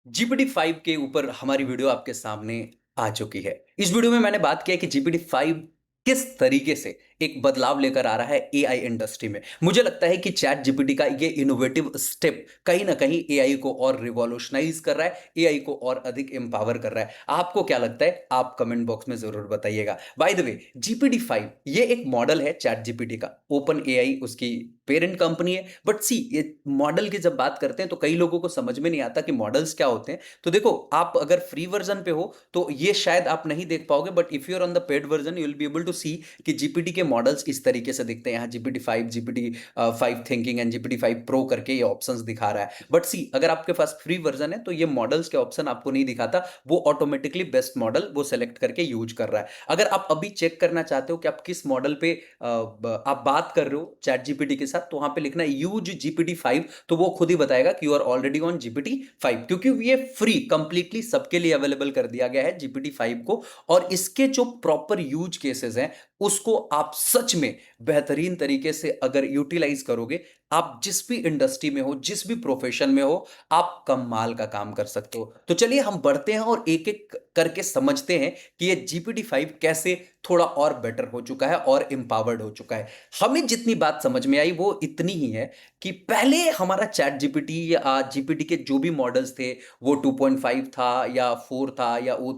GPT 5 के ऊपर हमारी वीडियो आपके सामने आ चुकी है। इस वीडियो में मैंने बात किया है कि जीपीटी 5 किस तरीके से एक बदलाव लेकर आ रहा है एआई इंडस्ट्री में। मुझे लगता है कि चैट जीपीटी का ये इनोवेटिव स्टेप कहीं न कहीं एआई को और रिवॉल्यूशनाइज़ कर रहा है, एआई को और अधिक एम्पावर कर रहा है। आपको क्या लगता है? आप कमेंट बॉक्स में ज़रूर बताइएगा। बाय द वे जीपीटी 5 ये एक मॉडल है चैट जीपीटी का। ओपन एआई उसकी पेरेंट कंपनी है। बट सी ये मॉडल की जब बात करते हैं तो कई लोगों को समझ में नहीं आता कि मॉडल्स क्या होते हैं। तो देखो, आप अगर फ्री वर्जन पे हो तो ये शायद आप नहीं देख पाओगे, but if you are on the paid version you will be able to see कि जीपीटी के मॉडल्स इस तरीके से दिखते हैं। यहाँ GPT 5, GPT 5 thinking and GPT 5 pro करके ये ऑप्शंस दिखा रहा है। बट सी अगर आपके पास फ्री वर्जन है तो ये मॉडल्स के ऑप्शन आपको नहीं दिखाता, वो ऑटोमेटिकली बेस्ट मॉडल वो सेलेक्ट करके यूज कर रहा है। अगर आप अभी चेक करना चाहते हो कि आप किस मॉडल पे आप बात कर रहे हो चैट जीपीटी के साथ, तो वहां पे लिखना है यूज जीपीटी 5, तो वो खुद ही बताएगा कि you are already on GPT 5, क्योंकि ये फ्री कंप्लीटली सबके लिए अवेलेबल कर दिया गया है जीपीटी 5 को। और इसके जो प्रॉपर यूज केसेस हैं उसको आप सच में बेहतरीन तरीके से अगर यूटिलाइज करोगे, आप जिस भी इंडस्ट्री में हो, जिस भी प्रोफेशन में हो, आप कमाल का काम कर सकते हो। तो चलिए हम बढ़ते हैं और एक एक करके समझते हैं कि ये जीपीटी 5 कैसे थोड़ा और बेटर हो चुका है और एम्पावर्ड हो चुका है। हमें जितनी बात समझ में आई वो इतनी ही है कि पहले हमारा चैट जीपीटी या जीपीटी के जो भी मॉडल्स थे, वो 2.5 था या 4 था या ओ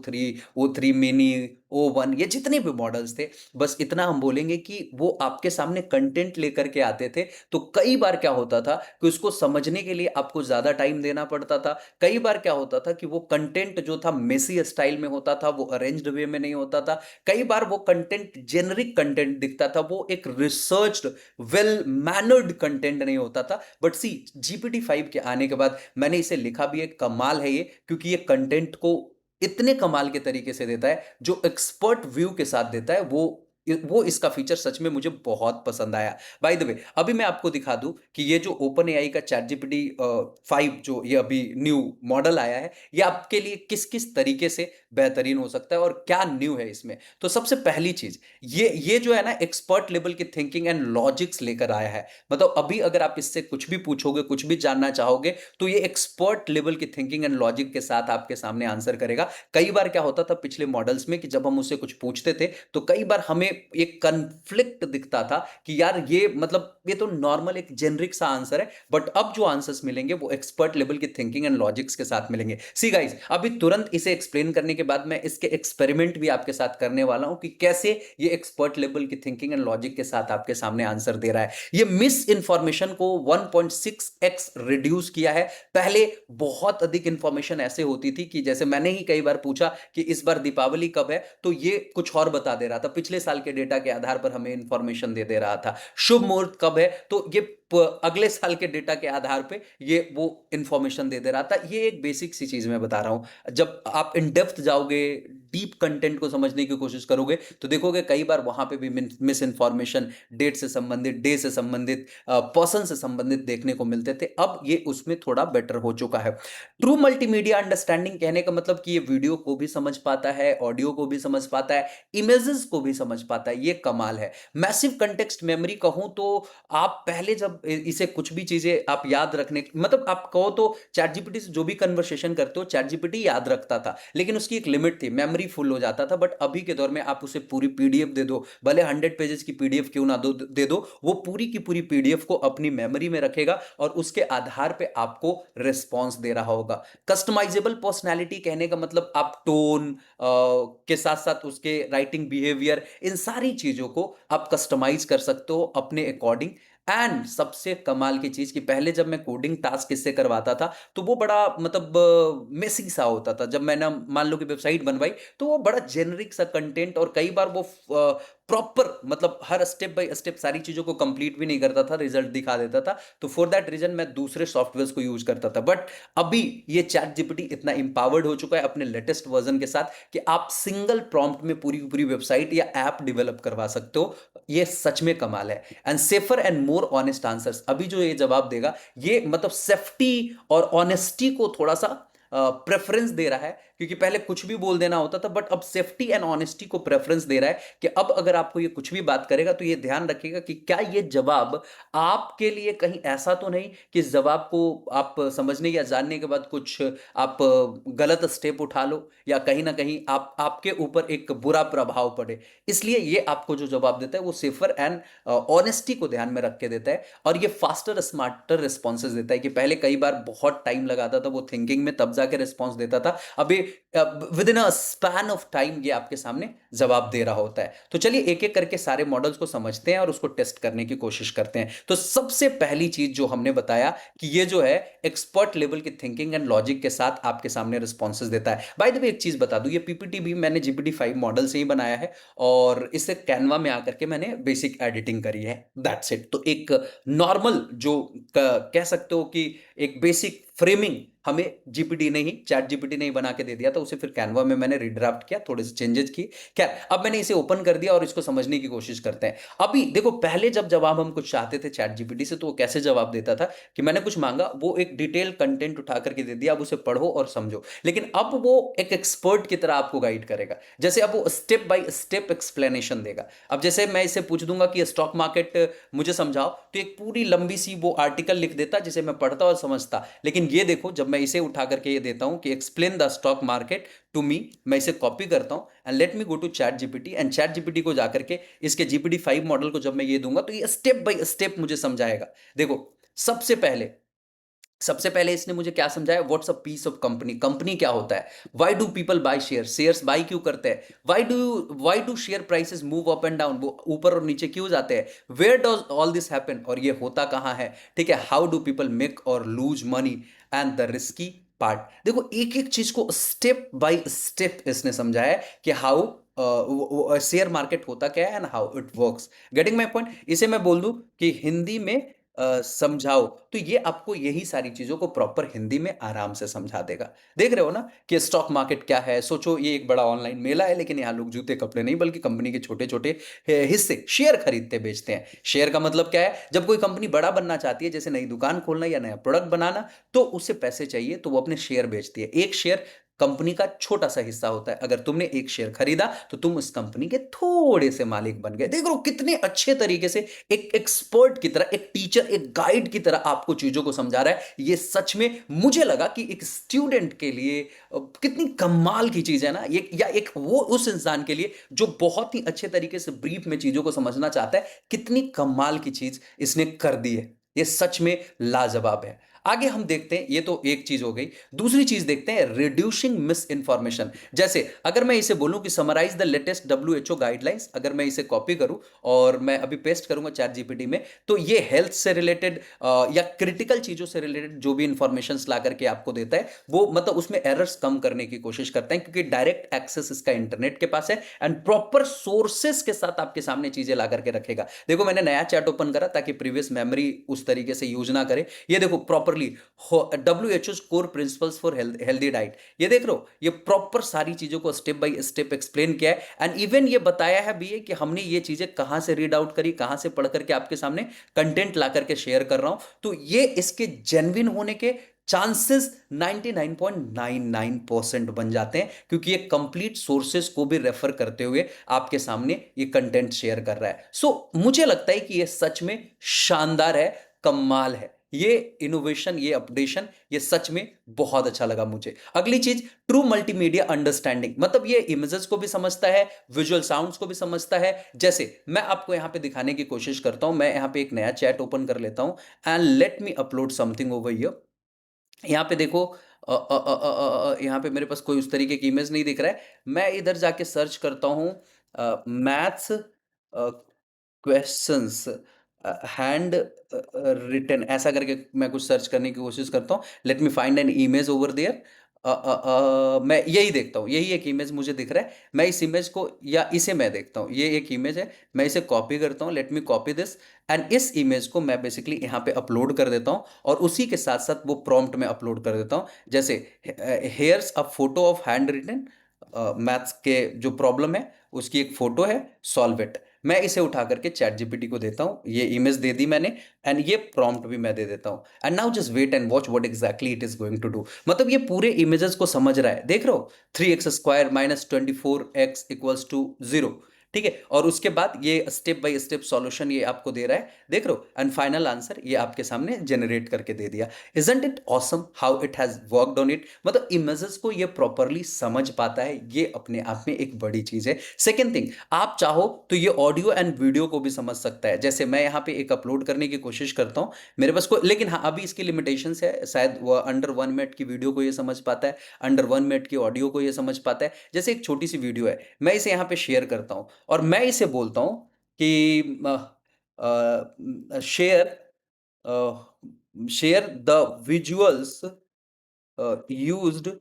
थ्री मिनी, O1, ये जितने भी मॉडल्स थे, बस इतना हम बोलेंगे कि वो आपके सामने कंटेंट लेकर के आते थे। तो कई बार क्या होता था कि उसको समझने के लिए आपको ज़्यादा टाइम देना पड़ता था। कई बार क्या होता था कि वो कंटेंट जो था मेसी स्टाइल में होता था, वो अरेंज्ड वे में नहीं होता था। कई बार वो कंटेंट जेनरिक कंटेंट दिखता था, वो एक रिसर्च्ड वेल मैनर्ड कंटेंट नहीं होता था। बट सी जीपीटी 5 के आने के बाद मैंने इसे लिखा भी है, कमाल है ये, क्योंकि ये कंटेंट को इतने कमाल के तरीके से देता है, जो एक्सपर्ट व्यू के साथ देता है। वो इसका फीचर सच में मुझे बहुत पसंद आया। बाय द वे अभी मैं आपको दिखा दूं कि ये जो ओपन एआई का चैट जीपीटी 5 जो ये अभी न्यू मॉडल आया है, ये आपके लिए किस किस तरीके से बेहतरीन हो सकता है और क्या न्यू है इसमें। तो सबसे पहली चीज, ये जो है ना, एक्सपर्ट लेवल की थिंकिंग एंड लॉजिक्स लेकर आया है। मतलब अभी अगर आप इससे कुछ भी पूछोगे, कुछ भी जानना चाहोगे, तो ये एक्सपर्ट लेवल की थिंकिंग एंड लॉजिक के साथ आपके सामने आंसर करेगा। कई बार क्या होता था पिछले मॉडल्स में कि जब हम उससे कुछ पूछते थे तो कई बार हमें एक कन्फ्लिक्ट दिखता था कि यार ये मतलब ये तो नॉर्मल एक जेनरिक सा आंसर है। बट अब जो आंसर्स मिलेंगे वो एक्सपर्ट लेवल की थिंकिंग एंड लॉजिक्स के साथ मिलेंगे। सी गाइस, अभी तुरंत इसे एक्सप्लेन करने के बाद मैं इसके एक्सपेरिमेंट भी आपके साथ करने वाला हूं कि कैसे ये एक्सपर्ट लेवल की थिंकिंग एंड लॉजिक के साथ आपके सामने आंसर दे रहा है। ये मिस इंफॉर्मेशन को 1.6x रिड्यूस किया है। पहले बहुत अधिक इंफॉर्मेशन ऐसे होती थी कि जैसे मैंने ही कई बार पूछा कि इस बार दीपावली कब है, तो ये कुछ और बता दे रहा था, पिछले साल के डेटा के आधार पर हमें इंफॉर्मेशन दे दे रहा था। शुभ मुहूर्त कब है, तो ये अगले साल के डेटा के आधार पे ये वो इंफॉर्मेशन दे दे रहा था। ये एक बेसिक सी चीज मैं बता रहा हूं। जब आप इन डेप्थ जाओगे, डीप कंटेंट को समझने की कोशिश करोगे, तो देखोगे कई बार वहां पे भी मिस इन्फॉर्मेशन, डेट से संबंधित, डे से संबंधित, पर्सन से संबंधित देखने को मिलते थे। अब ये उसमें थोड़ा बेटर हो चुका है। ट्रू मल्टीमीडिया अंडरस्टैंडिंग कहने का मतलब कि ये वीडियो को भी समझ पाता है, ऑडियो को भी समझ पाता है, इमेजेस को भी समझ पाता है। ये कमाल है। मैसिव कंटेक्स्ट मेमोरी कहूं तो आप पहले जब इसे कुछ भी चीजें आप याद रखने, मतलब आप कहो तो चैट जीपीटी से जो भी कन्वर्सेशन करते हो चैट जीपीटी याद रखता था, लेकिन उसकी एक लिमिट थी, मेमोरी फुल हो जाता था। बट अभी के दौर में आप उसे पूरी पीडीएफ दे दो, भले 100 पेजेस की पीडीएफ क्यों ना दे दो, वो पूरी की पूरी पीडीएफ को अपनी मेमोरी में रखेगा और उसके आधार पे आपको रिस्पॉन्स दे रहा होगा। कस्टमाइजेबल पर्सनैलिटी कहने का मतलब आप टोन के साथ साथ उसके राइटिंग बिहेवियर, इन सारी चीजों को आप कस्टमाइज कर सकते हो अपने अकॉर्डिंग। एंड सबसे कमाल की चीज कि पहले जब मैं कोडिंग टास्क इससे करवाता था तो वो बड़ा मतलब मेसी सा होता था। जब मैंने मान लो कि वेबसाइट बनवाई तो वो बड़ा जेनरिक सा कंटेंट, और कई बार वो प्रॉपर मतलब हर स्टेप बाय स्टेप सारी चीजों को कंप्लीट भी नहीं करता था, रिजल्ट दिखा देता था। तो फॉर दैट रीजन मैं दूसरे सॉफ्टवेयर को यूज करता था। बट अभी ये चैट जीपीटी इतना इंपावर्ड हो चुका है अपने लेटेस्ट वर्जन के साथ कि आप सिंगल प्रॉम्प्ट में पूरी पूरी वेबसाइट या ऐप डेवलप करवा सकते हो। ये सच में कमाल है। And safer and more honest answers, अभी जो ये जवाब देगा ये मतलब सेफ्टी और ऑनेस्टी को थोड़ा सा प्रेफरेंस दे रहा है, क्योंकि पहले कुछ भी बोल देना होता था, बट अब सेफ्टी एंड ऑनेस्टी को प्रेफरेंस दे रहा है कि अब अगर आपको ये कुछ भी बात करेगा तो ये ध्यान रखिएगा कि क्या ये जवाब आपके लिए कहीं ऐसा तो नहीं कि इस जवाब को आप समझने या जानने के बाद कुछ आप गलत स्टेप उठा लो, या कहीं ना कहीं आपके ऊपर एक बुरा प्रभाव पड़े। इसलिए ये आपको जो जवाब देता है वो सेफर एंड ऑनेस्टी को ध्यान में रख के देता है, और ये फास्टर स्मार्टर रिस्पॉन्सेज देता है। कि पहले कई बार बहुत टाइम लगाता था वो थिंकिंग में, तब जाके रिस्पॉन्स देता था, अभी with in a span of time ये आपके सामने जवाब दे रहा होता है। तो चलिए एक एक करके सारे मॉडल्स को समझते हैं और उसको टेस्ट करने की कोशिश करते हैं। तो सबसे पहली चीज जो हमने बताया कि ये जो है एक्सपर्ट लेवल की थिंकिंग एंड लॉजिक के साथ आपके सामने रिस्पॉन्सेज देता है। बाय द वे एक चीज बता दूं, ये पीपीटी भी मैंने GPT-5 मॉडल से ही बनाया है, और इसे कैनवा में आकर के मैंने बेसिक एडिटिंग करी है, दैट्स इट। तो एक नॉर्मल जो कह सकते हो कि एक बेसिक फ्रेमिंग हमें जीपीटी ने ही, चैट जीपीटी ने ही बना के दे दिया था, उसे फिर कैनवा में मैंने रिड्राफ्ट किया, थोड़े से चेंजेस किए। क्या, अब मैंने इसे ओपन कर दिया और इसको समझने की कोशिश करते हैं। अभी देखो, पहले जब जवाब हम कुछ चाहते थे चैट जीपीटी से तो वो कैसे जवाब देता था कि मैंने कुछ मांगा, वो एक डिटेल कंटेंट उठा करके दे दिया, अब उसे पढ़ो और समझो। लेकिन अब वो एक एक्सपर्ट की तरह आपको गाइड करेगा, जैसे अब वो स्टेप बाय स्टेप एक्सप्लेनेशन देगा। अब जैसे मैं इसे पूछ दूंगा कि स्टॉक मार्केट मुझे समझाओ, तो एक पूरी लंबी सी वो आर्टिकल लिख देता जिसे मैं पढ़ता और समझता। लेकिन ये देखो, जब मैं इसे उठा करके ये देता हूं कि explain the stock market to me, मैं इसे कॉपी करता हूं and let me go to chat GPT, and chat GPT को जाकर के इसके GPT-5 मॉडल को जब मैं ये दूंगा तो ये स्टेप बाय स्टेप मुझे समझाएगा। देखो, सबसे पहले इसने मुझे क्या समझाया, what's a piece of company, company क्या होता है, why do people buy share, shares buy क्यों करते हैं, why do share prices move up and down, वो ऊपर और नीचे क्यों जाते हैं, where does all this happen, और ये होता कहां है, ठीक है, how do people make or lose money and the risky part. देखो, एक एक चीज को स्टेप बाय स्टेप इसने समझाया है कि हाउ शेयर मार्केट होता क्या है and how it works. Getting my point. इसे मैं बोल दूं कि हिंदी में समझाओ, तो ये आपको यही सारी चीजों को प्रॉपर हिंदी में आराम से समझा देगा। देख रहे हो ना कि स्टॉक मार्केट क्या है, सोचो ये एक बड़ा ऑनलाइन मेला है, लेकिन यहाँ लोग जूते कपड़े नहीं बल्कि कंपनी के छोटे छोटे हिस्से, शेयर खरीदते बेचते हैं। शेयर का मतलब क्या है, जब कोई कंपनी बड़ा बनना चाहती है, जैसे नई दुकान खोलना या नया प्रोडक्ट बनाना, तो उसे पैसे चाहिए तो वो अपने शेयर बेचती है। एक शेयर कंपनी का छोटा सा हिस्सा होता है, अगर तुमने एक शेयर खरीदा तो तुम उस कंपनी के थोड़े से मालिक बन गए। देख लो कितने अच्छे तरीके से एक एक्सपर्ट की तरह, एक टीचर, एक गाइड की तरह आपको चीजों को समझा रहा है। ये सच में मुझे लगा कि एक स्टूडेंट के लिए कितनी कमाल की चीज है ना ये, या एक वो उस इंसान के लिए जो बहुत ही अच्छे तरीके से ब्रीफ में चीजों को समझना चाहता है, कितनी कमाल की चीज इसने कर दी है। ये सच में लाजवाब है। आगे हम देखते हैं, ये तो एक चीज हो गई। दूसरी चीज देखते हैं, रिड्यूसिंग मिस इंफॉर्मेशन। जैसे अगर मैं इसे बोलूं कि summarise the latest WHO guidelines, अगर मैं इसे कॉपी करूं और मैं अभी पेस्ट करूंगा चैट जीपीटी में, तो ये हेल्थ से रिलेटेड या क्रिटिकल चीजों से रिलेटेड जो भी इंफॉर्मेशन ला करके आपको देता है, वो मतलब उसमें एरर्स कम करने की कोशिश करता है, क्योंकि डायरेक्ट एक्सेस इसका इंटरनेट के पास है एंड प्रॉपर सोर्सेस के साथ आपके सामने चीजें ला करके रखेगा। देखो, मैंने नया चैट ओपन करा ताकि प्रीवियस मेमोरी उस तरीके से यूज ना करे। ये देखो properly WHO core principles for healthy diet, ये देख लो, ये प्रॉपर सारी चीजों को स्टेप बाय स्टेप एक्सप्लेन किया है, एंड इवन ये बताया है भी है कि हमने ये चीजें कहां से रीड आउट करी, कहां से पढ़ करके आपके सामने कंटेंट ला करके शेयर कर रहा हूं। तो ये इसके जेन्युइन होने के चांसेस 99.99% बन जाते हैं, क्योंकि ये कंप्लीट सोर्सेस को भी रेफर करते हुए आपके सामने ये कंटेंट शेयर कर रहा है। मुझे लगता है कि ये सच में शानदार है, कमाल है। ये इनोवेशन, ये अपडेशन, ये सच में बहुत अच्छा लगा मुझे। अगली चीज, ट्रू मल्टीमीडिया अंडरस्टैंडिंग, मतलब ये इमेजेस को भी समझता है, विजुअल साउंड्स को भी समझता है। जैसे मैं आपको यहां पे दिखाने की कोशिश करता हूं, मैं यहां पे एक नया चैट ओपन कर लेता हूं and let me upload something over here. यहाँ पे देखो, यहाँ पे मेरे पास कोई उस तरीके की इमेज नहीं दिख रहा है। मैं इधर जाके सर्च करता हूँ मैथ्स क्वेश्चंस हैंड रिटन, ऐसा करके मैं कुछ सर्च करने की कोशिश करता हूँ। Let me find an image over there. मैं यही देखता हूँ, यही एक इमेज मुझे दिख रहा है। मैं इस इमेज को, या इसे मैं देखता हूँ, ये एक इमेज है, मैं इसे कॉपी करता हूँ। Let me copy this and इस इमेज को मैं बेसिकली यहाँ पे अपलोड कर देता हूँ, और उसी के साथ साथ वो प्रॉम्प्ट में अपलोड कर देता हूँ। जैसे here's a photo of hand written, maths के जो प्रॉब्लम है उसकी एक फोटो है, सॉल्व इट। मैं इसे उठा करके चैट जीपीटी को देता हूँ, ये इमेज दे दी मैंने, एंड ये प्रॉम्प्ट भी मैं दे देता हूँ, and now just wait and watch what exactly it is going to do. मतलब ये पूरे इमेजेस को समझ रहा है, देख रहे हो, 3x² minus 24x equals to 0, ठीक है, और उसके बाद ये स्टेप बाय स्टेप सॉल्यूशन ये आपको दे रहा है, देख रहे हो, एंड फाइनल आंसर ये आपके सामने जनरेट करके दे दिया। Isn't it awesome how it has worked on it? मतलब इमेजेस को ये प्रॉपरली समझ पाता है, ये अपने आप में एक बड़ी चीज है। सेकेंड थिंग, आप चाहो तो ये ऑडियो एंड वीडियो को भी समझ सकता है। जैसे मैं यहाँ पे एक अपलोड करने की कोशिश करता हूँ, मेरे पास को, लेकिन हाँ अभी इसकी लिमिटेशंस है, शायद वो अंडर 1 मिनट की वीडियो को ये समझ पाता है, अंडर 1 मिनट की ऑडियो को ये समझ पाता है। जैसे एक छोटी सी वीडियो है, मैं इसे यहाँ पे शेयर करता हूँ और मैं इसे बोलता हूँ कि share share the visuals used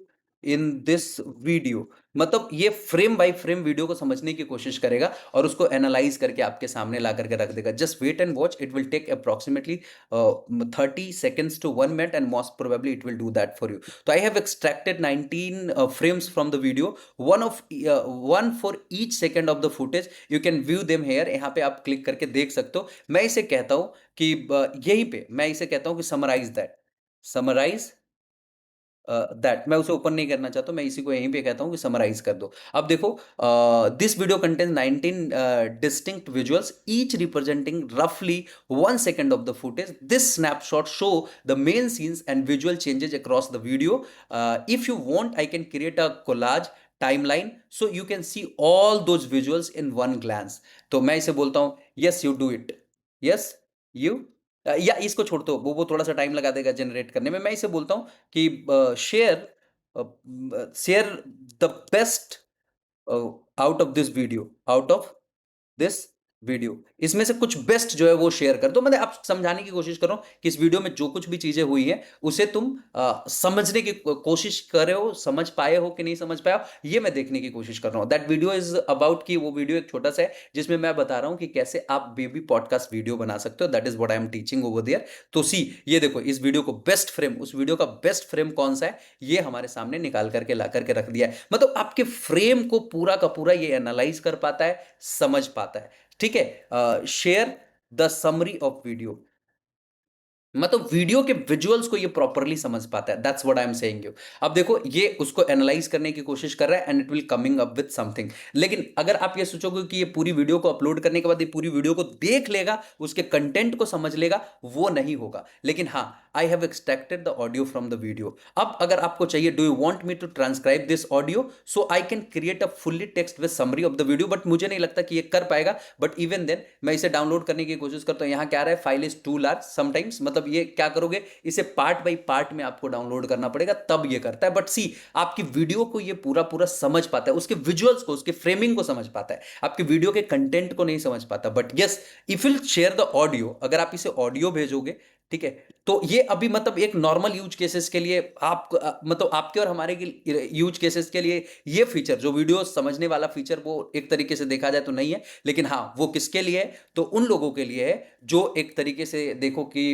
in this video. मतलब ये फ्रेम बाय फ्रेम वीडियो को समझने की कोशिश करेगा और उसको एनालाइज करके आपके सामने ला करके रख देगा। Just wait and watch, it will take approximately 30 seconds to 1 minute and most probably it will do that for you. So I have extracted 19 frames from the video, one for each second of the footage. You can view them here, यहाँ पे आप click करके देख सकते हो। मैं इसे कहता हूँ कि यहीं पे मैं इसे कहता हूँ कि समराइज दैट, समराइज दैट। मैं उसे ओपन नहीं करना चाहता, मैं इसी को यहीं पे कहता हूँ कि समराइज कर दो। अब देखो, this video contains 19 distinct visuals, each representing रफली 1 second of the footage. This snapshot show the main scenes and visual changes across the video. If you want, I can create a collage timeline so you can see all those visuals in one glance. तो मैं इसे बोलता हूँ yes you do it, yes you, या इसको छोड़ दो, वो थोड़ा सा टाइम लगा देगा जनरेट करने में। मैं इसे बोलता हूँ कि share share the best out of this video, out of this video, इसमें से कुछ बेस्ट जो है वो शेयर कर दो। मतलब आप समझाने की कोशिश कर रहा हूं कि इस वीडियो में जो कुछ भी चीजें हुई हैं उसे तुम समझने की कोशिश कर रहे हो, समझ पाए हो कि नहीं समझ पाए हो, ये मैं देखने की कोशिश कर रहा हूं। दैट वीडियो इज अबाउट, कि वो वीडियो एक छोटा सा है जिसमें मैं बता रहा हूं कि कैसे आप बेबी पॉडकास्ट वीडियो बना सकते हो। That is what I am teaching over there. तो सी, ये देखो, इस वीडियो को बेस्ट फ्रेम, उस वीडियो का बेस्ट फ्रेम कौन सा है, ये हमारे सामने निकाल करके ला करके रख दिया है। मतलब आपके फ्रेम को पूरा का पूरा ये एनालाइज कर पाता है, समझ पाता है, ठीक है। Share the summary of video, मतलब वीडियो के विजुअल्स को ये प्रॉपरली समझ पाता है। That's what I am saying you. अब देखो, ये उसको एनालाइज करने की कोशिश कर रहा है and it will coming up with something. लेकिन अगर आप ये सोचोगे कि ये पूरी वीडियो को अपलोड करने के बाद ये पूरी वीडियो को देख लेगा, उसके कंटेंट को समझ लेगा, वो नहीं होगा। लेकिन हाँ, I have extracted the audio from the video. अब अगर आपको चाहिए, do you want me to transcribe this audio, so I can create a fully text with summary of the video, but मुझे नहीं लगता कि ये कर पाएगा। बट इवन देन मैं इसे डाउनलोड करने की कोशिश करता हूँ। यहाँ क्या आ रहा है, file is too large sometimes, मतलब ये क्या करोगे, इसे पार्ट बाई पार्ट में आपको डाउनलोड करना पड़ेगा, तब ये करता है। बट सी, आपकी वीडियो को ये पूरा पूरा समझ पाता है, उसके विजुअल्स को, उसके फ्रेमिंग को समझ पाता है, आपकी वीडियो के कंटेंट को नहीं समझ पाता। But yes, if will share the audio, अगर आप इसे ऑडियो भेजोगे, ठीक है, तो ये अभी मतलब एक नॉर्मल यूज केसेस के लिए, आप मतलब आपके और हमारे के यूज केसेस के लिए ये फीचर, जो वीडियो समझने वाला फीचर, वो एक तरीके से देखा जाए तो नहीं है। लेकिन हाँ, वो किसके लिए है, तो उन लोगों के लिए है जो एक तरीके से देखो कि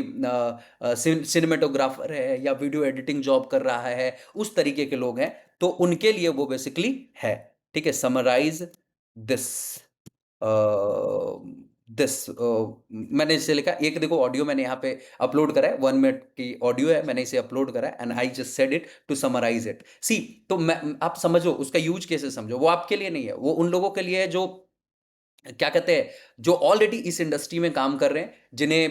सिनेमेटोग्राफर है या वीडियो एडिटिंग जॉब कर रहा है, उस तरीके के लोग हैं, तो उनके लिए वो बेसिकली है। ठीक है, समराइज दिस दिस मैंने इसे लिखा, एक देखो ऑडियो मैंने यहाँ पे अपलोड करा है, 1 मिनट की ऑडियो है, मैंने इसे अपलोड करा है, and I just said it to summarise it. See, तो मैं, आप समझो उसका यूज कैसे, समझो, वो आपके लिए नहीं है, वो उन लोगों के लिए है जो क्या कहते हैं, जो ऑलरेडी इस इंडस्ट्री में काम कर रहे हैं, जिन्हें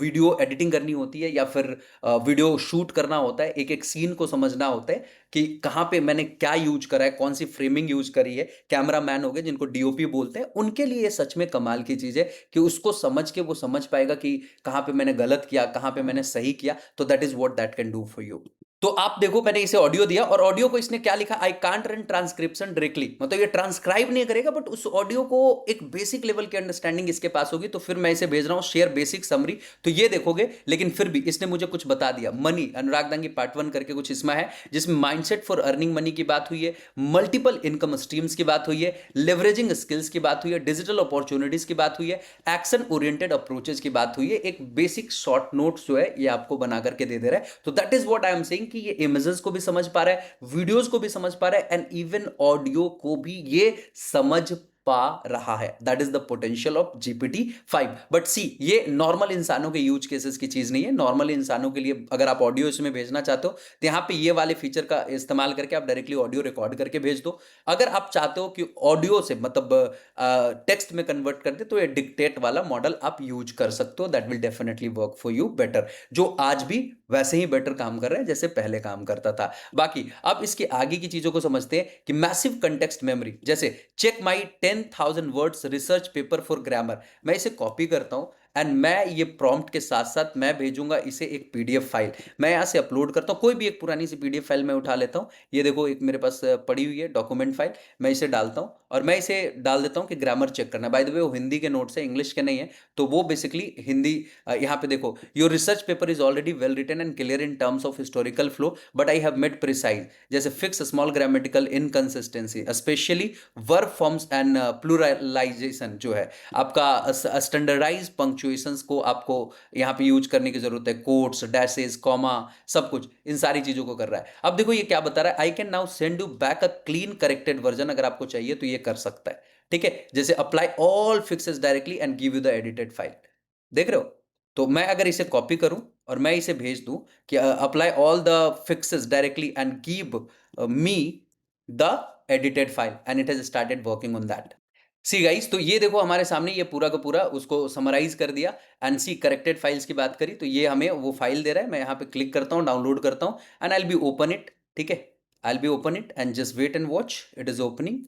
वीडियो एडिटिंग करनी होती है या फिर वीडियो शूट करना होता है, एक एक सीन को समझना होता है कि कहाँ पे मैंने क्या यूज करा है, कौन सी फ्रेमिंग यूज करी है। कैमरा मैन हो गए, जिनको डीओपी बोलते हैं, उनके लिए ये सच में कमाल की चीज़ है कि उसको समझ के वो समझ पाएगा कि कहाँ पे मैंने गलत किया, कहाँ पे मैंने सही किया। तो that is what that can do for you. तो आप देखो, मैंने इसे ऑडियो दिया और ऑडियो को इसने क्या लिखा, I can't run transcription directly, मतलब ये ट्रांसक्राइब नहीं करेगा, बट उस ऑडियो को एक बेसिक लेवल की अंडरस्टैंडिंग इसके पास होगी। तो फिर मैं इसे भेज रहा हूं शेयर बेसिक समरी, तो ये देखोगे। लेकिन फिर भी इसने मुझे कुछ बता दिया। मनी, अनुराग दांगी पार्ट 1 करके कुछ इसमें है, जिसमें माइंडसेट फॉर अर्निंग मनी की बात हुई है, मल्टीपल इनकम स्ट्रीम्स की बात हुई है, लेवरेजिंग स्किल्स की बात हुई है, डिजिटल अपॉर्चुनिटीज की बात हुई है, एक्शन ओरिएंटेड अप्रोचेज की बात हुई है। एक बेसिक शॉर्ट नोट्स जो है ये आपको बना करके दे रहा है। तो that is what I am saying कि ये इमेजेस को भी समझ पा रहा है, वीडियोस को भी समझ पा रहा है, एंड इवन ऑडियो को भी ये समझ पा रहा है। That is the potential of GPT-5। But see, ये नॉर्मल इंसानों के यूज केसेस की चीज नहीं है। नॉर्मल इंसानों के लिए अगर आप ऑडियो इसमें भेजना चाहते हो तो यहाँ पे ये वाले फीचर का इस्तेमाल करके आप डायरेक्टली ऑडियो रिकॉर्ड करके भेज दो। अगर आप चाहते हो कि ऑडियो से मतलब टेक्स्ट में कन्वर्ट कर दे तो ये डिक्टेट वाला मॉडल आप यूज कर सकते हो। That will definitely work for you better, जो आज भी वैसे ही बेटर काम कर रहा है जैसे पहले काम करता था। बाकी अब इसके आगे की चीजों को समझते हैं कि मैसिव कंटेक्स्ट मेमोरी, जैसे check my 10,000 words research paper for grammar, मैं इसे कॉपी करता हूं एंड मैं ये प्रॉम्प्ट के साथ साथ मैं भेजूंगा इसे एक पीडीएफ फाइल, मैं यहां से अपलोड करता हूं। कोई भी एक पुरानी सी पीडीएफ फाइल मैं उठा लेता हूं, ये देखो एक मेरे पास पड़ी हुई है डॉक्यूमेंट फाइल, मैं इसे डालता हूं और मैं इसे डाल देता हूं कि ग्रामर चेक करना। बाय द वे वो हिंदी के नोट्स है, इंग्लिश के नहीं है, तो वो बेसिकली हिंदी यहाँ पे देखो, your research paper is already well written and clear in terms of historical flow but I have made precise, जैसे fix small grammatical inconsistency specially verb forms and pluralisation, जो है आपका स्टैंडर्डाइज पंक्चुएशंस को आपको यहाँ पे यूज करने की जरूरत है, कोट्स, डैशेस, कॉमा, सब कुछ इन सारी चीजों को कर रहा है। अब देखो ये क्या बता रहा है, I can now send you back a clean corrected version, अगर आपको चाहिए तो ये कर सकता है। ठीक है, जैसे apply all fixes directly and give you the edited file, देख रहे हो। तो मैं अगर इसे कॉपी करूं और मैं इसे भेज दूं कि apply all the fixes directly and give me the edited file and it has started working on that. See guys, तो ये देखो हमारे सामने ये पूरा का पूरा उसको समराइज कर दिया। एंड सी, करेक्टेड फाइल्स की बात करी तो ये हमें वो फाइल दे रहा है, मैं यहाँ पे क्लिक करता हूँ, डाउनलोड करता हूँ and I will be open it. ठीक है, I will be open it and just wait and watch, it is opening.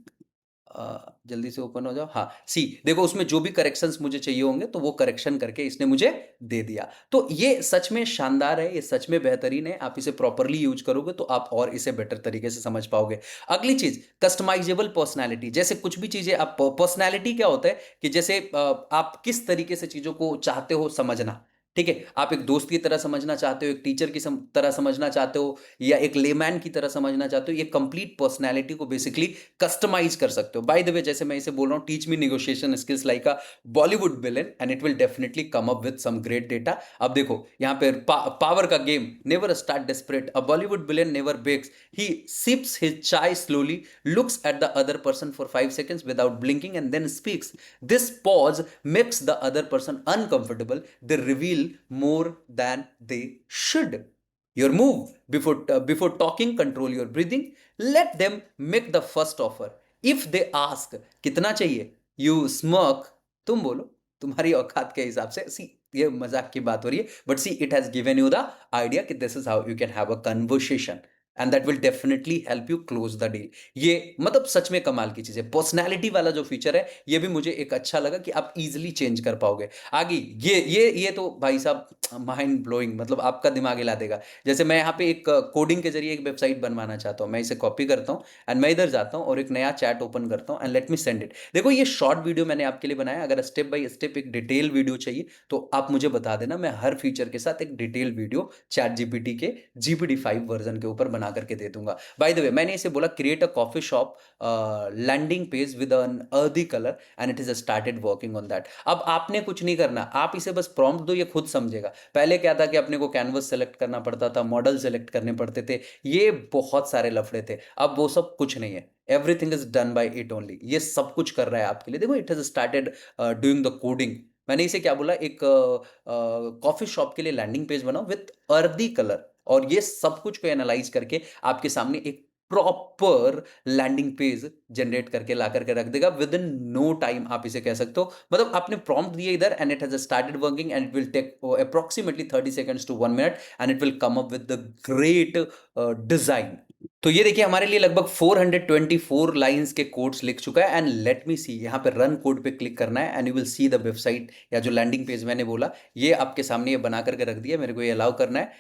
जल्दी से ओपन हो जाओ। हाँ सी, देखो उसमें जो भी करेक्शंस मुझे चाहिए होंगे तो वो करेक्शन करके इसने मुझे दे दिया। तो ये सच में शानदार है, ये सच में बेहतरीन है। आप इसे प्रॉपरली यूज करोगे तो आप और इसे बेटर तरीके से समझ पाओगे। अगली चीज, कस्टमाइजेबल पर्सनैलिटी, जैसे कुछ भी चीजें आप, पर्सनैलिटी क्या होता है कि जैसे आप किस तरीके से चीजों को चाहते हो समझना। ठीक है, आप एक दोस्त की तरह समझना चाहते हो, एक टीचर की तरह समझना चाहते हो, या एक लेमैन की तरह समझना चाहते हो, ये कंप्लीट पर्सनैलिटी को बेसिकली कस्टमाइज कर सकते हो। बाय द वे, जैसे मैं इसे बोल रहा हूँ, teach me negotiation skills like a Bollywood villain and it will definitely come up with some great data. अब देखो यहाँ पे पावर का game, never start desperate, a Bollywood villain never begs, he sips his chai slowly, looks at the other person for 5 seconds without blinking and then speaks. This pause makes the other person uncomfortable. They reveal more than they should. Your move before talking, control your breathing, let them make the first offer. If they ask कितना चाहिए, you smirk, तुम बोलो तुम्हारी औकात के हिसाब से। सी, ये मजाक की बात हो रही है but see, it has given you the idea कि this is how you can have a conversation and that will definitely help you close the deal. ये मतलब सच में कमाल की चीज है। पर्सनैलिटी वाला जो फीचर है ये भी मुझे एक अच्छा लगा कि आप इजीली चेंज कर पाओगे। आगे ये तो भाई साहब माइंड ब्लोइंग, मतलब आपका दिमाग हिला देगा। जैसे मैं यहाँ पे एक कोडिंग के जरिए एक वेबसाइट बनवाना चाहता हूँ, मैं इसे कॉपी करता हूँ एंड मैं इधर जाता हूँ और एक नया चैट ओपन करता हूँ and let me send it. देखो ये शॉर्ट वीडियो मैंने आपके लिए बनाया, अगर स्टेप बाय स्टेप एक डिटेल वीडियो चाहिए तो आप मुझे बता देना, मैं हर फीचर के साथ एक डिटेल वीडियो चैट जीपीटी के GPT-5 वर्जन के ऊपर बना करके दे दूंगा। बाय द वे, मैंने इसे बोला create a coffee shop landing page with an earthy colour and it is started working on that. अब आपने कुछ नहीं करना, आप इसे बस प्रॉम्प्ट दो, ये खुद समझेगा। पहले क्या था कि अपने को कैनवस सेलेक्ट करना पड़ता था, मॉडल सेलेक्ट करने पड़ते थे, ये बहुत सारे लफड़े थे। अब वो सब कुछ नहीं है, everything is done by it only. ये सब कुछ कर रहा है आपके लिए। देखो it has started doing the coding. मैंने इसे क्या बोला, एक कॉफी शॉप के लिए लैंडिंग पेज बनाओ विथ अर्दी कलर, और ये सब कुछ को एनालाइज करके आपके सामने एक प्रॉपर लैंडिंग पेज जनरेट करके ला करके रख देगा विद इन नो टाइम। आप इसे कह सकते हो, मतलब आपने प्रॉम्प्ट दिया इधर and it has started working and it will take approximately 30 seconds to 1 minute and it will come up with the great design. तो ये देखिए हमारे लिए लगभग 424 लाइंस के कोड्स लिख चुका है एंड लेट मी सी, यहाँ पे रन कोड पे क्लिक करना है and you will see the website, या जो लैंडिंग पेज मैंने बोला ये आपके सामने ये बना करके रख दिया। मेरे को ये अलाउ करना है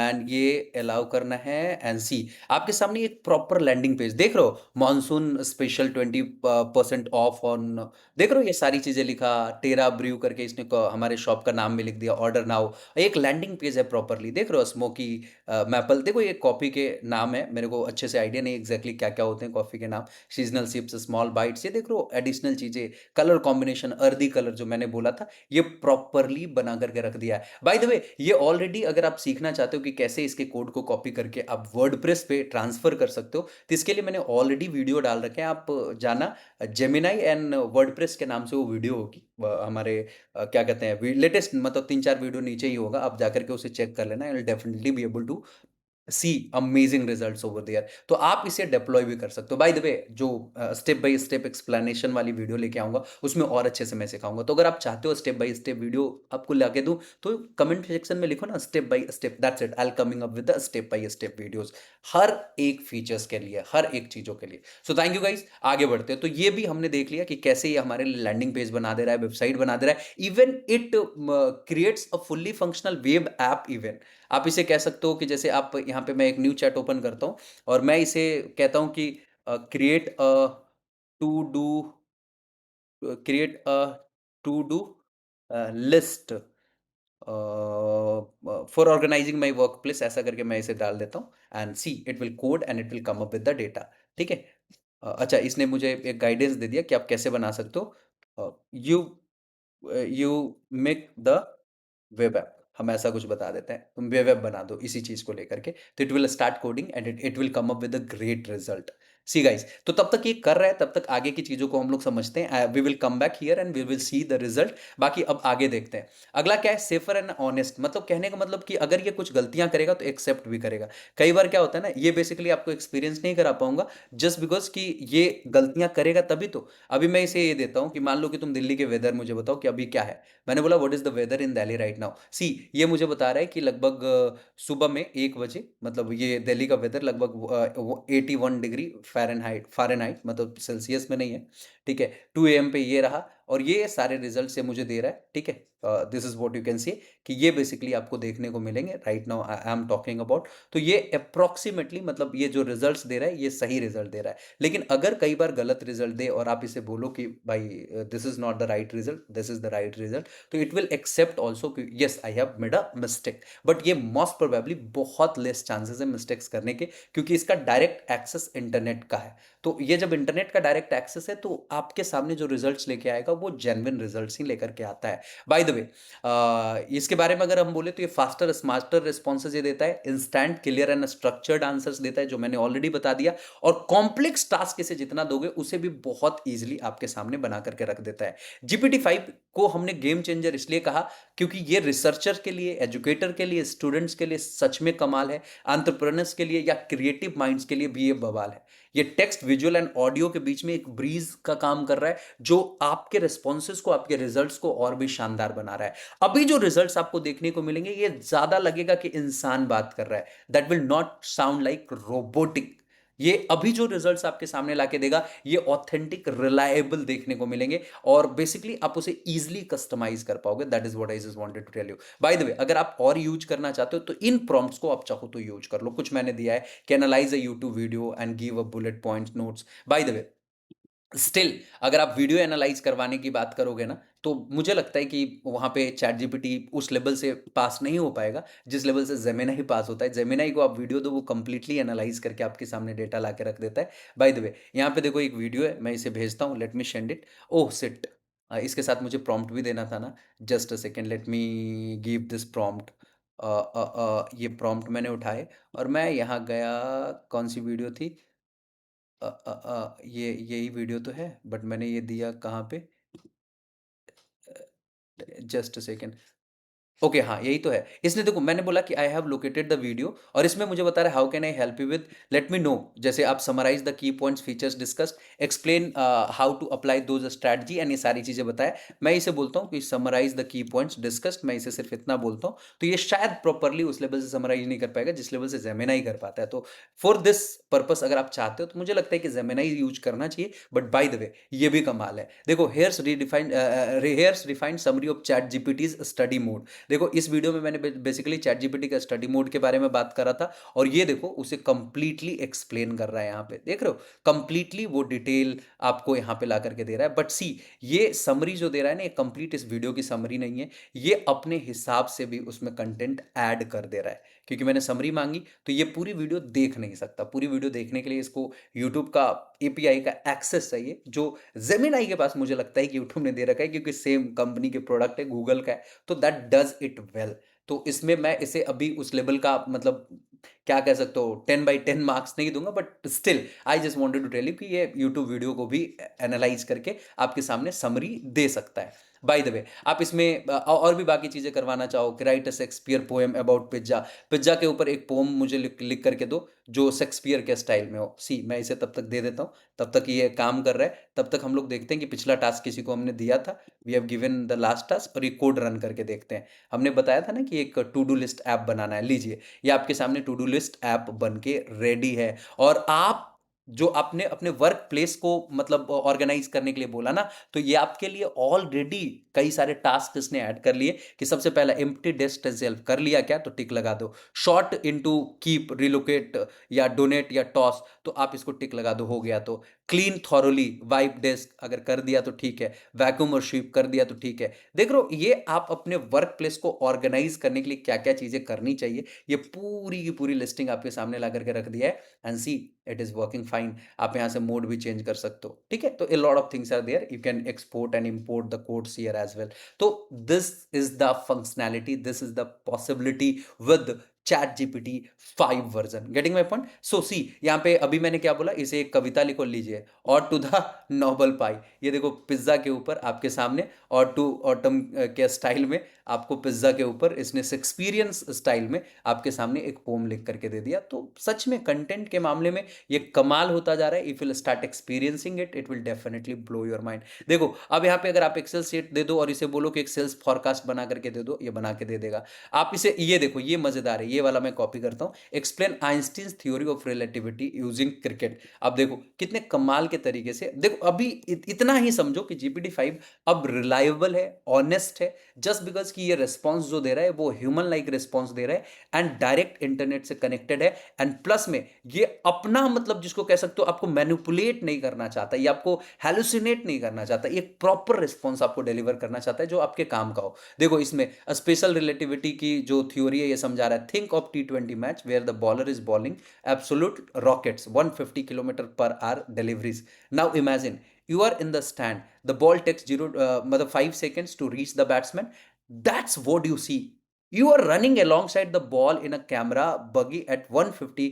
एंड ये अलाउ करना है एंड सी, आपके सामने एक प्रॉपर लैंडिंग पेज देख रहे हो, मॉनसून स्पेशल 20% ऑफ ऑन, देख रहे हो ये सारी चीजें लिखा, टेरा ब्रू करके इसने हमारे शॉप का नाम भी लिख दिया, ऑर्डर नाउ, एक लैंडिंग पेज है प्रॉपरली, देख रहे हो स्मोकी मैपल, देखो ये कॉपी के नाम है, मेरे को अच्छे से आइडिया नहीं एग्जैक्टली क्या क्या होते हैं कॉफ़ी के नाम, सीजनल सिप्स, स्मॉल बाइट्स, ये देख रहे हो एडिशनल चीज़ें, कलर कॉम्बिनेशन, अर्दी कलर जो मैंने बोला था, ये प्रॉपरली बना करके रख दिया है। बाय द वे ये ऑलरेडी अगर आप सीखना चाहते हो कि कैसे इसके कोड को कॉपी करके आप वर्डप्रेस पे ट्रांसफर कर सकते हो, तो इसके लिए मैंने ऑलरेडी वीडियो डाल रखे हैं, आप जाना, जेमिनाई एंड वर्डप्रेस के नाम से वो वीडियो होगी हमारे क्या कहते हैं लेटेस्ट, मतलब 3-4 वीडियो नीचे ही होगा, आप जाकर के उसे चेक कर लेना, I will definitely be able to see amazing results over there. तो आप इसे डिप्लॉय भी कर सकते हो। बाय द वे जो स्टेप बाय स्टेप एक्सप्लेनेशन वाली वीडियो लेके आऊंगा उसमें और अच्छे से मैं सिखाऊंगा। तो अगर आप चाहते हो स्टेप बाय स्टेप वीडियो आपको लाके दूं तो कमेंट सेक्शन में लिखो ना step by step, that's it, I am coming up with the step by step videos हर एक फीचर्स के लिए, हर एक चीजों के लिए। सो थैंक यू गाइस, आगे बढ़ते हैं। तो ये भी हमने देख लिया कि कैसे ये हमारे लैंडिंग पेज बना दे रहा है, वेबसाइट बना दे रहा है, even it creates a fully functional web app. Even आप इसे कह सकते हो कि जैसे आप यहाँ पे मैं एक न्यू चैट ओपन करता हूँ और मैं इसे कहता हूँ कि create a to do create a to do list for organising my workplace, ऐसा करके मैं इसे डाल देता हूँ and see it will code and it will come up with the data. ठीक है। अच्छा, इसने मुझे एक गाइडेंस दे दिया कि आप कैसे बना सकते हो। You you make the web app, हम ऐसा कुछ बता देते हैं, तुम वेब ऐप बना दो इसी चीज को लेकर के, तो it will start coding and it will come up with a great result. See guys, तो तब तक ये कर रहा है, तब तक आगे की चीजों को हम लोग समझते हैं। We will come back here and we will see the result. बाकी अब आगे देखते हैं। अगला क्या है, सेफर एंड ऑनेस्ट, मतलब कहने का मतलब कि अगर ये कुछ गलतियां करेगा तो एक्सेप्ट भी करेगा। कई बार क्या होता है ना, ये बेसिकली आपको एक्सपीरियंस नहीं करा पाऊंगा जस्ट बिकॉज कि ये गलतियां करेगा तभी तो। अभी मैं इसे ये देता हूं कि मान लो कि तुम दिल्ली के वेदर मुझे बताओ कि अभी क्या है। मैंने बोला what is the weather in Delhi right now, see ये मुझे बता रहा है कि लगभग सुबह में 1 बजे, मतलब ये दिल्ली का वेदर लगभग 81 डिग्री फ़ारेनहाइट, मतलब सेल्सियस में नहीं है। ठीक है, 2 AM पे ये रहा और ये सारे रिजल्ट से मुझे दे रहा है। ठीक है, this is what you can see कि ये बेसिकली आपको देखने को मिलेंगे right now I am talking about. तो ये अप्रोक्सीमेटली, मतलब ये जो रिजल्ट्स दे रहा है ये सही रिजल्ट दे रहा है। लेकिन अगर कई बार गलत रिजल्ट दे और आप इसे बोलो कि भाई this is not the right result, this is the right result, तो it will accept also yes I have made a mistake. But ये मोस्ट प्रोबेबली बहुत लेस चांसेस है मिस्टेक्स करने के, क्योंकि इसका डायरेक्ट एक्सेस इंटरनेट का है। तो ये जब इंटरनेट का डायरेक्ट एक्सेस है तो आपके सामने जो रिजल्ट्स लेके आएगा वो जेन्युइन रिजल्ट्स ही लेकर के आता है। बाय द वे इसके बारे में अगर हम बोले तो ये फास्टर स्मार्टर रिस्पॉन्सेज ये देता है, instant clear and structured answers देता है जो मैंने ऑलरेडी बता दिया, और कॉम्प्लेक्स टास्क इसे जितना दोगे उसे भी बहुत ईजिली आपके सामने बना करके रख देता है। GPT-5 को हमने गेम चेंजर इसलिए कहा क्योंकि ये रिसर्चर के लिए, एजुकेटर के लिए, स्टूडेंट्स के लिए सच में कमाल है, एंटरप्रेन्योर्स के लिए या क्रिएटिव माइंड्स के लिए भी ये बवाल है। ये टेक्स्ट, विजुअल एंड ऑडियो के बीच में एक ब्रीज का काम कर रहा है जो आपके रिस्पॉन्सेज को, आपके रिजल्ट्स को और भी शानदार बना रहा है। अभी जो रिजल्ट्स आपको देखने को मिलेंगे ये ज्यादा लगेगा कि इंसान बात कर रहा है, that will not sound like robotic. ये अभी जो रिजल्ट्स आपके सामने लाके देगा ये ऑथेंटिक, रिलायबल देखने को मिलेंगे और बेसिकली आप उसे इजीली कस्टमाइज कर पाओगे। That is what I just wanted to tell you. By the way अगर आप और यूज करना चाहते हो तो इन प्रॉम्प्ट्स को आप चाहो तो यूज कर लो। कुछ मैंने दिया है कि analyse a YouTube video and give a bullet points notes. Bye the way still अगर आप वीडियो एनालाइज करवाने की बात करोगे ना तो मुझे लगता है कि वहाँ पे चैट जीपीटी उस लेवल से पास नहीं हो पाएगा जिस लेवल से जेमिनाई पास होता है। जेमिनाई को आप वीडियो दो वो कंप्लीटली एनालाइज करके आपके सामने डेटा ला के रख देता है। बाय द वे यहाँ पे देखो एक वीडियो है, मैं इसे भेजता हूँ, let me send it. Oh shit, इसके साथ मुझे प्रॉम्प्ट भी देना था ना। Just a second, let me give this prompt. ये प्रॉम्प्ट मैंने उठाए और मैं यहाँ गया, कौन सी वीडियो थी, ये यही वीडियो तो है बट मैंने ये दिया कहाँ पे, जस्ट अ सेकेंड। ओके हाँ यही तो है। इसने देखो मैंने बोला कि I have located the video और इसमें मुझे बता रहा है how can I help you with, let me know, जैसे आप summarise the key points features discussed, explain how to apply those strategy and ये सारी चीजें बताए। मैं इसे बोलता हूँ कि summarise the key points discussed, मैं इसे सिर्फ इतना बोलता हूँ तो ये शायद प्रॉपरली उस लेवल से समराइज नहीं कर पाएगा जिस लेवल से जेमिनाई कर पाता है। तो फॉर दिस पर्पस अगर आप चाहते हो तो मुझे लगता है कि जेमिनाई यूज करना चाहिए। बट बाय द वे ये भी कमाल है, देखो here's refined summary of chat GPT's study mode. देखो इस वीडियो में मैंने बेसिकली चैट जीपीटी का स्टडी मोड के बारे में बात करा था और ये देखो उसे कंप्लीटली एक्सप्लेन कर रहा है। यहाँ पे देख रहे हो कंप्लीटली वो डिटेल आपको यहाँ पे ला करके दे रहा है। बट सी ये समरी जो दे रहा है ना ये कंप्लीट इस वीडियो की समरी नहीं है, ये अपने हिसाब से भी उसमें कंटेंट ऐड कर दे रहा है। क्योंकि मैंने समरी माँगी, तो ये पूरी वीडियो देख नहीं सकता। पूरी वीडियो देखने के लिए इसको यूट्यूब का एपीआई का एक्सेस चाहिए, जो जेमिनी के पास मुझे लगता है कि यूट्यूब ने दे रखा है, क्योंकि सेम कंपनी के प्रोडक्ट है, गूगल का है, तो दैट डज़ इट वेल। तो इसमें मैं इसे अभी उस लेवल का मतलब क्या कह सकते हो 10 बाई 10 मार्क्स नहीं दूँगा, but still I just wanted to tell you कि ये यूट्यूब वीडियो को भी एनालाइज़ करके आपके सामने समरी दे सकता है। बाय द वे, आप इसमें और भी बाकी चीज़ें करवाना चाहो कि right a Shakespeare poem about pizza. Pizza के ऊपर एक पोएम मुझे लिख लिख करके दो, जो शेक्सपियर के स्टाइल में हो। सी मैं इसे तब तक दे देता हूँ, तब तक ये काम कर रहा है, तब तक हम लोग देखते हैं कि पिछला टास्क किसी को हमने दिया था, we have given the last task, और ये कोड रन करके देखते हैं। हमने बताया था ना कि एक टू डू लिस्ट ऐप बनाना है, लीजिए ये आपके सामने टू डू लिस्ट ऐप बन के रेडी है। और आप जो आपने अपने वर्क प्लेस को मतलब ऑर्गेनाइज करने के लिए बोला ना, तो ये आपके लिए ऑलरेडी कई सारे टास्क इसने ऐड कर लिए कि सबसे पहला एम्प्टी डेस्क सेल्फ कर लिया क्या, तो टिक लगा दो। शॉर्ट इनटू कीप, रिलोकेट या डोनेट या टॉस, तो आप इसको टिक लगा दो, हो गया। तो क्लीन थॉरोली, वाइप डेस्क अगर कर दिया तो ठीक है, वैक्यूम और स्वीप कर दिया तो ठीक है। देख रहे हो, ये आप अपने वर्क प्लेस को ऑर्गेनाइज करने के लिए क्या क्या चीजें करनी चाहिए, ये पूरी की पूरी लिस्टिंग आपके सामने ला करके रख दिया है। And see, it is working fine. आप यहाँ से मोड भी चेंज कर सकते हो, ठीक है। तो a lot of things are there, you can export and import the codes here as well. तो this is the functionality, this is the possibility with chat GPT 5 version. Getting my point? So see, यहाँ पे अभी मैंने क्या बोला, इसे एक कविता लिखो, लीजिए, और टू द नोबल पाई। ये देखो पिज्जा के ऊपर आपके सामने, और टू ऑटम के स्टाइल में आपको पिज्जा के ऊपर इसने एक्सपीरियंस स्टाइल में आपके सामने एक पोम लिख करके दे दिया। तो सच में कंटेंट के मामले में ये कमाल होता जा रहा है। If will start experiencing it, it will definitely blow your mind. देखो अब यहाँ पे अगर आप एक्सेल शीट दे दो और इसे बोलो कि एक सेल्स फॉरकास्ट बना करके दे दो, ये बना के दे देगा। आप इसे, ये देखो, ये मजेदार है, ये वाला मैं कॉपी करता हूँ, explain Einstein's theory of relativity using cricket. अब देखो कितने कमाल के तरीके से, देखो अभी इतना ही समझो कि जीपीटी 5 अब रिलायबल है, ऑनेस्ट है, जस्ट बिकॉज कि ये रिस्पॉन्स जो दे रहा है वो ह्यूमन लाइक रिस्पॉन्स दे रहा है, एंड डायरेक्ट इंटरनेट से कनेक्टेड है। एंड प्लस में ये अपना मतलब जिसको कह सकते हो, आपको मैनिपुलेट नहीं करना चाहता, ये आपको हेलुसिनेट नहीं करना चाहता, ये प्रॉपर रिस्पॉन्स आपको डिलीवर करना चाहता है जो आपके काम का हो। देखो इसमें स्पेशल रिलेटिविटी की जो थ्योरी है ये समझा रहा है। Think of T20 match where the bowler is bowling absolute rockets 150 kilometre per hour deliveries. Now imagine you are in the stand, the ball takes zero मतलब 5 seconds to reach the batsman. That's what you see. You are running alongside the ball in a camera buggy at 150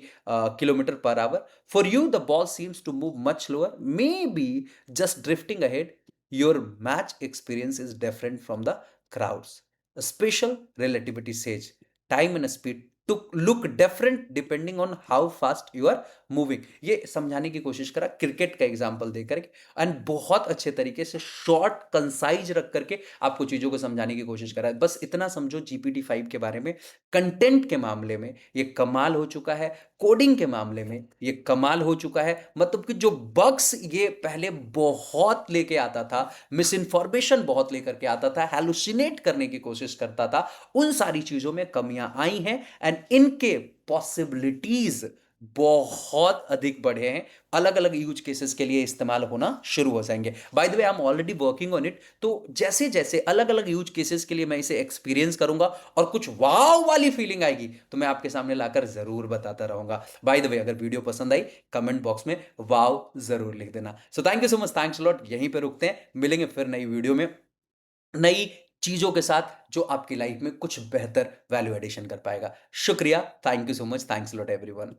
kilometer per hour. For you the ball seems to move much slower, maybe just drifting ahead. Your match experience is different from the crowds. A special relativity says time and speed to look different depending on how fast you are moving. ये समझाने की कोशिश करा cricket का example देकर, and बहुत अच्छे तरीके से शॉर्ट कंसाइज रख करके आपको चीजों को समझाने की कोशिश करा है। बस इतना समझो जीपीटी 5 के बारे में, कंटेंट के मामले में ये कमाल हो चुका है, कोडिंग के मामले में ये कमाल हो चुका है। मतलब कि जो बग्स ये पहले बहुत लेके आता था, मिस इन्फॉर्मेशन बहुत लेकर के आता था, हेलुसिनेट करने की कोशिश करता था, उन सारी चीजों में कमियां आई हैं, एंड इनके पॉसिबिलिटीज बहुत अधिक बढ़े हैं। अलग अलग यूज केसेस के लिए इस्तेमाल होना शुरू हो जाएंगे। Bye the way, I am already working on it. तो जैसे जैसे अलग अलग यूज केसेस के लिए मैं इसे एक्सपीरियंस करूंगा और कुछ वाव वाली फीलिंग आएगी तो मैं आपके सामने लाकर जरूर बताता रहूंगा। बाय द वे, अगर वीडियो पसंद आई कमेंट बॉक्स में वाव जरूर लिख देना। So thank you so much, thanks lot. यहीं पे रुकते हैं, मिलेंगे फिर नई वीडियो में नई चीजों के साथ जो आपकी लाइफ में कुछ बेहतर वैल्यू एडिशन कर पाएगा। शुक्रिया, thank you so much, thanks lot everyone.